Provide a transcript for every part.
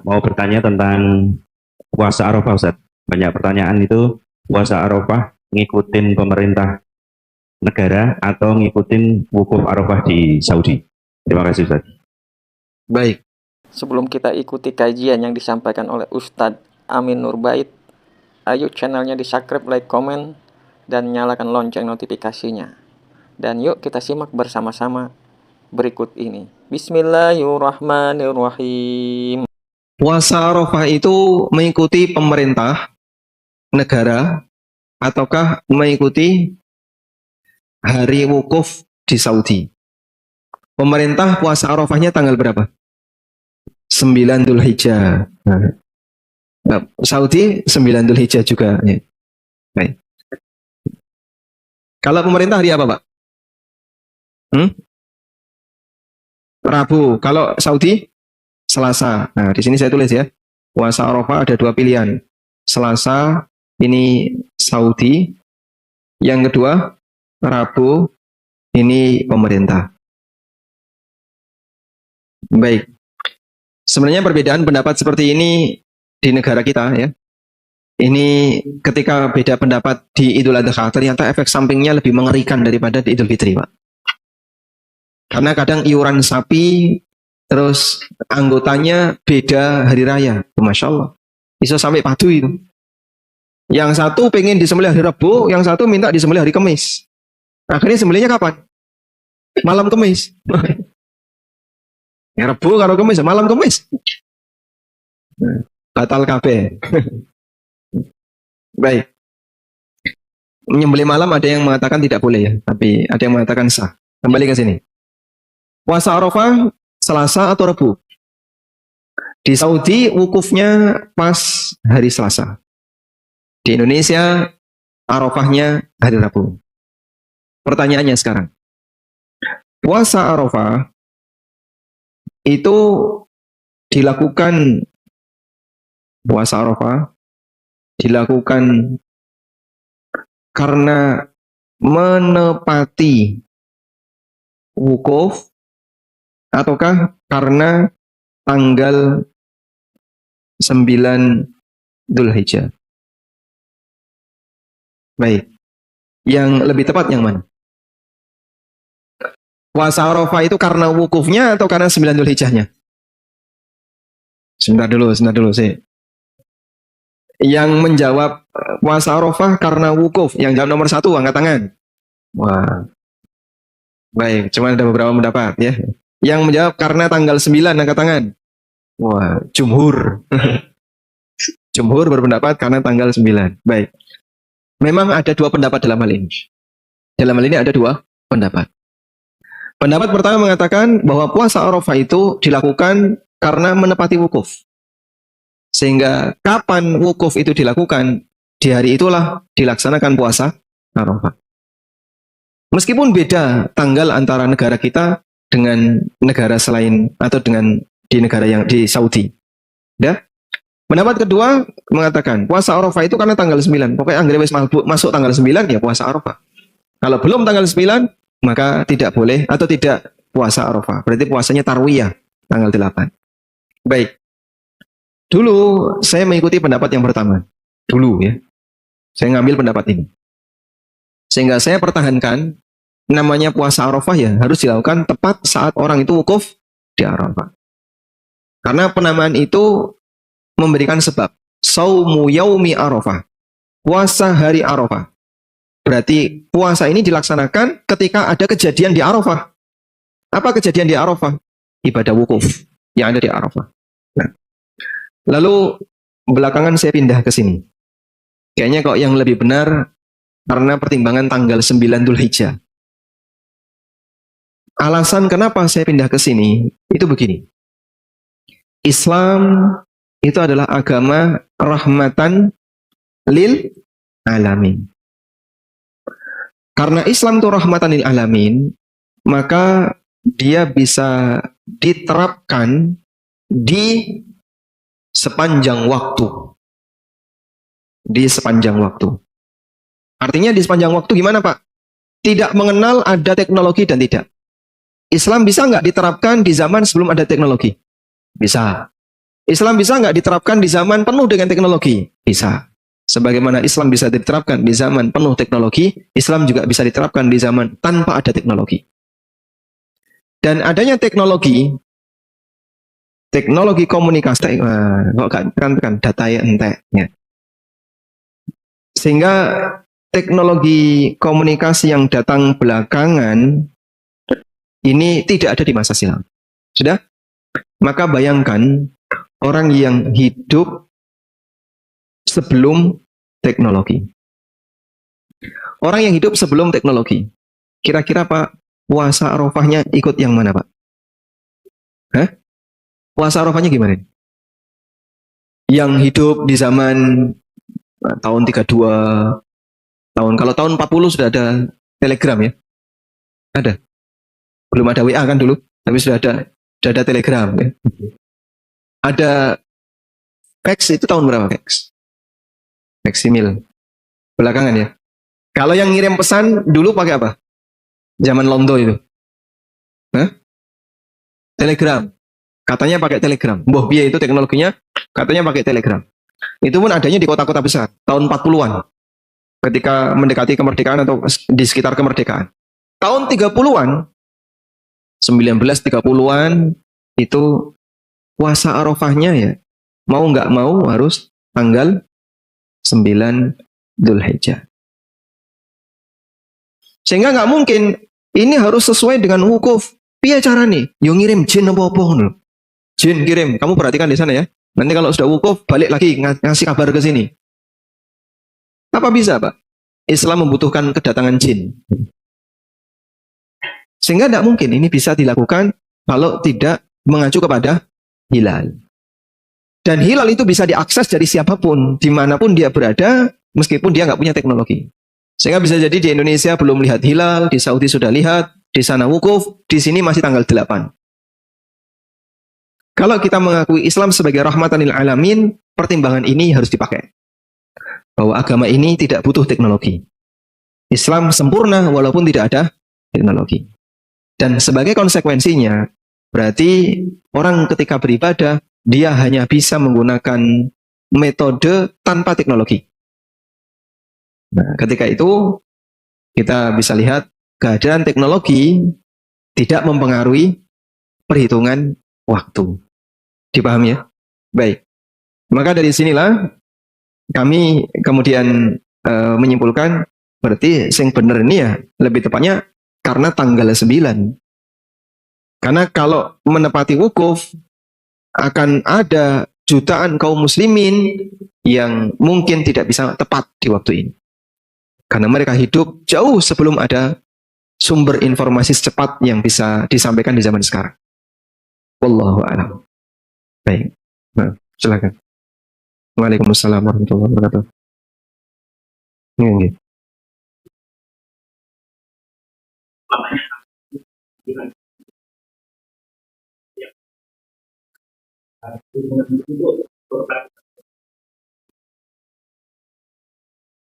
Mau bertanya tentang puasa Arafah, Ustaz. Banyak pertanyaan itu, puasa Arafah ngikutin pemerintah negara atau ngikutin wukuf Arafah di Saudi? Terima kasih, Ustaz. Baik, sebelum kita ikuti kajian yang disampaikan oleh Ustadz Amin Nurbait, ayo channelnya di-subscribe, like, komen, dan nyalakan lonceng notifikasinya. Dan yuk kita simak bersama-sama berikut ini. Bismillahirrahmanirrahim. Puasa Arafah itu mengikuti pemerintah negara ataukah mengikuti hari wukuf di Saudi? Pemerintah puasa Arafahnya tanggal berapa? 9 Dzulhijjah. Nah, Saudi 9 Dzulhijjah juga. Ya. Baik. Kalau pemerintah hari apa, Pak? Rabu. Kalau Saudi? Selasa. Nah, di sini saya tulis ya. Puasa Arafah ada dua pilihan. Selasa ini Saudi. Yang kedua, Rabu ini pemerintah. Baik. Sebenarnya perbedaan pendapat seperti ini di negara kita ya. Ini ketika beda pendapat di Idul Adha, ternyata efek sampingnya lebih mengerikan daripada di Idul Fitri, Pak. Karena kadang iuran sapi, terus anggotanya beda hari raya. Masya Allah. Bisa sampai padu itu. Yang satu pengen disembelih hari Rabu, yang satu minta disembelih hari Kamis. Akhirnya sembelihnya kapan? Malam Kamis. Ya Rabu karo Kamis, malam Kamis. Batal kabeh. Baik. Menyembelih malam ada yang mengatakan tidak boleh ya, tapi ada yang mengatakan sah. Kembali ke sini. Puasa Arafah Selasa atau Rabu? Di Saudi wukufnya pas hari Selasa. Di Indonesia Arafahnya hari Rabu. Pertanyaannya sekarang. Puasa Arafah itu dilakukan karena menepati wukuf ataukah karena tanggal 9 Dzulhijjah? Baik. Yang lebih tepat yang mana? Puasa Arafah itu karena wukufnya atau karena 9 Dzulhijjahnya? Sebentar dulu sih. Yang menjawab puasa Arafah karena wukuf, yang jawab nomor 1 angkat tangan. Wah. Baik, cuma ada beberapa pendapat ya. Yang menjawab karena tanggal 9 angkat tangan. Wah, jumhur. Jumhur berpendapat karena tanggal 9. Baik. Memang ada dua pendapat dalam hal ini. Dalam hal ini ada dua pendapat. Pendapat pertama mengatakan bahwa puasa Arafah itu dilakukan karena menepati wukuf. Sehingga kapan wukuf itu dilakukan, di hari itulah dilaksanakan puasa Arafah. Meskipun beda tanggal antara negara kita dengan negara selain atau dengan di negara yang di Saudi. Ya. Pendapat kedua mengatakan puasa Arafah itu karena tanggal 9. Pokoknya anggere wis masuk tanggal 9 ya puasa Arafah. Kalau belum tanggal 9 maka tidak boleh atau tidak puasa Arafah. Berarti puasanya tarwiyah tanggal 8. Baik. Dulu saya mengikuti pendapat yang pertama. Dulu ya. Saya ngambil pendapat ini. Sehingga saya pertahankan namanya puasa Arafah ya harus dilakukan tepat saat orang itu wukuf di Arafah. Karena penamaan itu memberikan sebab. Saumu yaumi Arafah. Puasa hari Arafah. Berarti puasa ini dilaksanakan ketika ada kejadian di Arafah. Apa kejadian di Arafah? Ibadah wukuf yang ada di Arafah. Nah, lalu belakangan saya pindah ke sini. Kayaknya kok yang lebih benar karena pertimbangan tanggal 9 Dzulhijjah. Alasan kenapa saya pindah ke sini itu begini. Islam itu adalah agama rahmatan lil alamin. Karena Islam itu rahmatan lil alamin, maka dia bisa diterapkan di sepanjang waktu. Di sepanjang waktu. Artinya di sepanjang waktu gimana Pak? Tidak mengenal ada teknologi dan tidak. Islam bisa nggak diterapkan di zaman sebelum ada teknologi? Bisa. Islam bisa nggak diterapkan di zaman penuh dengan teknologi? Bisa. Sebagaimana Islam bisa diterapkan di zaman penuh teknologi, Islam juga bisa diterapkan di zaman tanpa ada teknologi. Dan adanya teknologi komunikasi, kok kan data ya entek. Ya. Sehingga teknologi komunikasi yang datang belakangan ini tidak ada di masa silam. Sudah? Maka bayangkan orang yang hidup sebelum teknologi. Orang yang hidup sebelum teknologi. Kira-kira Pak, puasa Arafahnya ikut yang mana Pak? Hah? Puasa Arafahnya gimana? Yang hidup di zaman tahun 32, kalau tahun 40 sudah ada telegram ya? Ada. Belum ada WA kan dulu, tapi sudah ada telegram ya. Ada fax, itu tahun berapa fax? Faksimil. Belakangan ya. Kalau yang ngirim pesan dulu pakai apa? Zaman Londo itu. Hah? Telegram. Katanya pakai telegram. Mbah piye itu teknologinya? Katanya pakai telegram. Itu pun adanya di kota-kota besar. Tahun 40-an. Ketika mendekati kemerdekaan atau di sekitar kemerdekaan. Tahun 30-an, 1930-an, itu puasa Arafahnya ya. Mau nggak mau harus tanggal 9 Dzulhijjah. Sehingga nggak mungkin ini harus sesuai dengan wukuf. Piye carane? Yo ngirim jin apa-apa ngono. Jin kirim, kamu perhatikan di sana ya. Nanti kalau sudah wukuf balik lagi ngasih kabar ke sini. Apa bisa, Pak? Islam membutuhkan kedatangan jin. Sehingga tidak mungkin ini bisa dilakukan kalau tidak mengacu kepada hilal. Dan hilal itu bisa diakses dari siapapun, dimanapun dia berada, meskipun dia nggak punya teknologi. Sehingga bisa jadi di Indonesia belum lihat hilal, di Saudi sudah lihat, di sana wukuf, di sini masih tanggal 8. Kalau kita mengakui Islam sebagai rahmatan lil alamin, pertimbangan ini harus dipakai. Bahwa agama ini tidak butuh teknologi. Islam sempurna walaupun tidak ada teknologi. Dan sebagai konsekuensinya, berarti orang ketika beribadah, dia hanya bisa menggunakan metode tanpa teknologi. Nah, ketika itu kita bisa lihat kehadiran teknologi tidak mempengaruhi perhitungan waktu. Dipahami ya? Baik. Maka dari sinilah kami kemudian menyimpulkan berarti yang benar ini ya lebih tepatnya karena tanggal 9. Karena kalau menepati wukuf akan ada jutaan kaum muslimin yang mungkin tidak bisa tepat di waktu ini. Karena mereka hidup jauh sebelum ada sumber informasi secepat yang bisa disampaikan di zaman sekarang. Wallahu a'lam. Baik. Nah, silakan. Waalaikumsalam warahmatullahi wabarakatuh. Ini.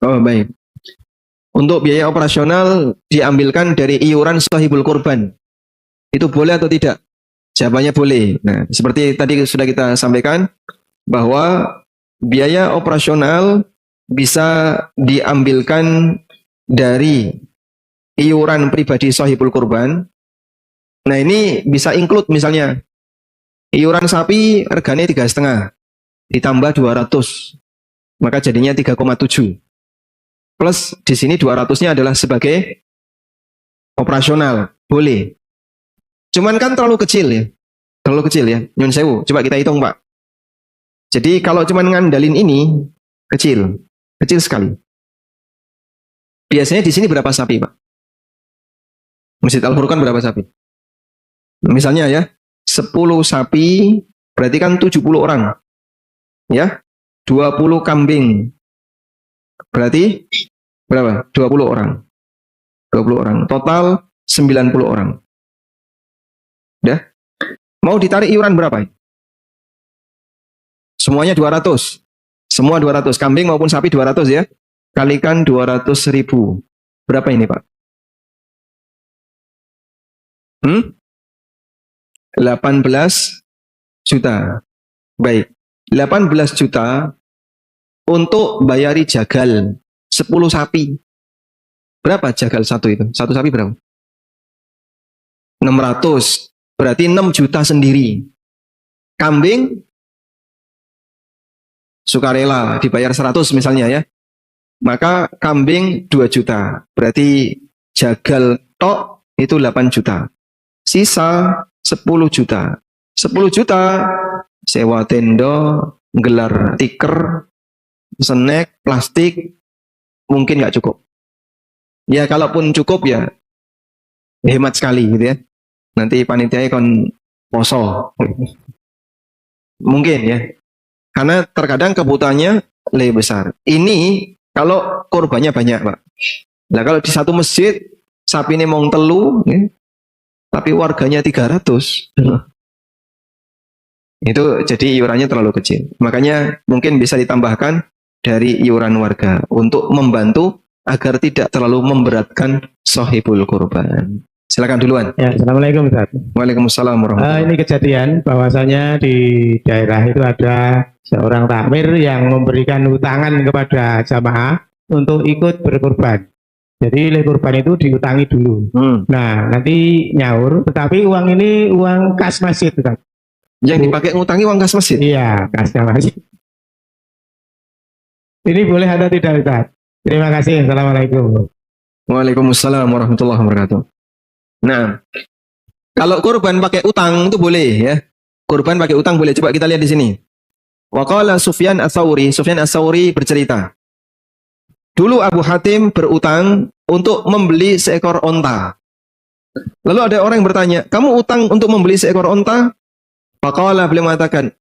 Oh, baik. Untuk biaya operasional diambilkan dari iuran sahibul kurban. Itu boleh atau tidak? Jawabannya boleh. Nah, seperti tadi sudah kita sampaikan bahwa biaya operasional bisa diambilkan dari iuran pribadi sahibul kurban. Nah, ini bisa include misalnya iuran sapi regane 3,5 ditambah 200. Maka jadinya 3,7. Plus di sini 200-nya adalah sebagai operasional. Boleh. Cuman kan terlalu kecil ya. Terlalu kecil ya. Nyun sewu. Coba kita hitung, Pak. Jadi kalau cuman ngandalin ini kecil. Kecil sekali. Biasanya di sini berapa sapi, Pak? Masjid Al-Furqan berapa sapi? Misalnya ya, 10 sapi berarti kan 70 orang. Ya. 20 kambing. Berarti berapa? 20 orang. 20 orang. Total 90 orang. Udah? Mau ditarik iuran berapa? Semuanya 200. Semua 200. Kambing maupun sapi 200 ya. Kalikan 200.000. Berapa ini, Pak? 18 juta. Baik, 18 juta untuk bayari jagal 10 sapi. Berapa jagal satu itu? Satu sapi berapa? 600. Berarti 6 juta sendiri. Kambing sukarela dibayar 100 misalnya ya. Maka kambing 2 juta. Berarti jagal tok itu 8 juta. Sisa 10 juta. 10 juta sewa tenda, gelar tiker, snack, plastik, mungkin nggak cukup. Ya kalaupun cukup ya hemat sekali gitu ya. Nanti panitia kon poso. Mungkin ya. Karena terkadang kebutuhannya lebih besar. Ini kalau korbannya banyak, Pak. Nah kalau di satu masjid sapi ini mau telu, ya, tapi warganya 300. Itu jadi iurannya terlalu kecil. Makanya mungkin bisa ditambahkan dari iuran warga untuk membantu agar tidak terlalu memberatkan sahibul kurban. Silakan duluan. Ya, Assalamualaikum Ustaz. Waalaikumsalam warahmatullahi Ini kejadian bahwasanya di daerah itu ada seorang takmir yang memberikan utangan kepada jamaah untuk ikut berkurban. Jadi kurban itu diutangi dulu. Nah, nanti nyaur, tetapi uang ini uang kas masjid, Ustaz. Yang dipakai ngutangi uang kas masjid? Iya, kasnya masjid. Ini boleh atau tidak, Ustaz? Terima kasih. Assalamualaikum. Waalaikumsalam warahmatullahi wabarakatuh. Nah, kalau kurban pakai utang itu boleh ya. Kurban pakai utang boleh. Coba kita lihat di sini. Waqala Sufyan Ats-Tsauri. Sufyan Ats-Tsauri bercerita. Dulu Abu Hatim berutang untuk membeli seekor onta. Lalu ada orang yang bertanya, kamu utang untuk membeli seekor onta? Faqala beliau mengatakan,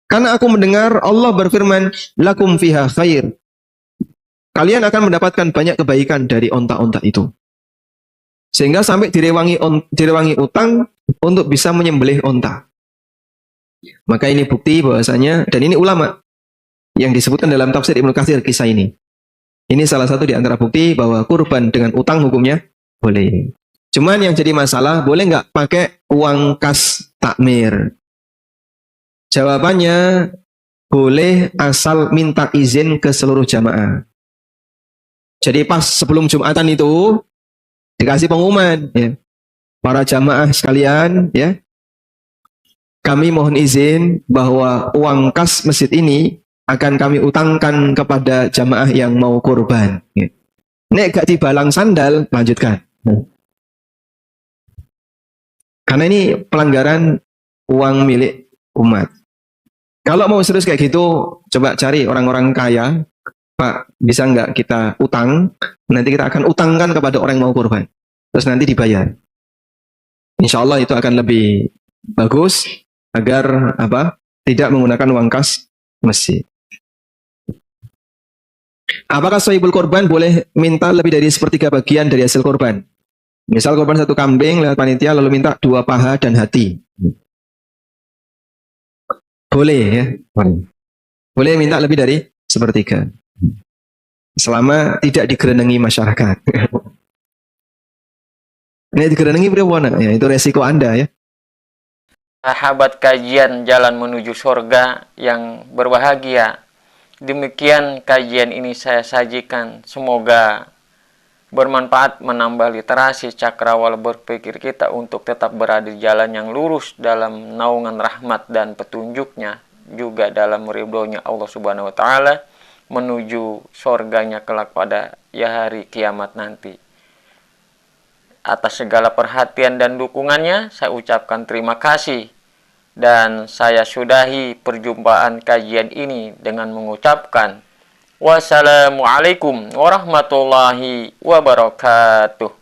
karena aku mendengar Allah berfirman, lakum fiha khair. Kalian akan mendapatkan banyak kebaikan dari onta-onta itu. Sehingga sampai direwangi utang untuk bisa menyembelih onta. Maka ini bukti bahwasanya, dan ini ulama yang disebutkan dalam tafsir Ibnu Katsir kisah ini. Ini salah satu di antara bukti bahwa kurban dengan utang hukumnya boleh. Cuman yang jadi masalah, boleh nggak pakai uang kas takmir? Jawabannya, boleh asal minta izin ke seluruh jamaah. Jadi pas sebelum Jumatan itu, dikasih pengumuman, ya. Para jamaah sekalian, ya, kami mohon izin bahwa uang kas masjid ini akan kami utangkan kepada jamaah yang mau kurban. Ya. Nek gak dibalang sandal, lanjutkan. Karena ini pelanggaran uang milik umat. Kalau mau serius kayak gitu, coba cari orang-orang kaya. Pak, bisa nggak kita utang? Nanti kita akan utangkan kepada orang yang mau kurban. Terus nanti dibayar. Insya Allah itu akan lebih bagus agar tidak menggunakan uang kas masjid. Apakah sahibul kurban boleh minta lebih dari 1/3 bagian dari hasil kurban? Misal kurban 1 kambing lewat panitia lalu minta 2 paha dan hati. Boleh ya. Boleh minta lebih dari 1/3. Selama tidak digerenengi masyarakat. Ini digerenengi berapa? Ya, itu resiko Anda ya. Sahabat kajian Jalan Menuju Surga yang berbahagia. Demikian kajian ini saya sajikan. Semoga bermanfaat, menambah literasi cakrawala berpikir kita untuk tetap berada di jalan yang lurus dalam naungan rahmat dan petunjuknya, juga dalam ridhonya Allah Subhanahu wa Ta'ala, menuju surganya kelak pada hari kiamat nanti. Atas segala perhatian dan dukungannya, saya ucapkan terima kasih. Dan saya sudahi perjumpaan kajian ini dengan mengucapkan wassalamualaikum warahmatullahi wabarakatuh.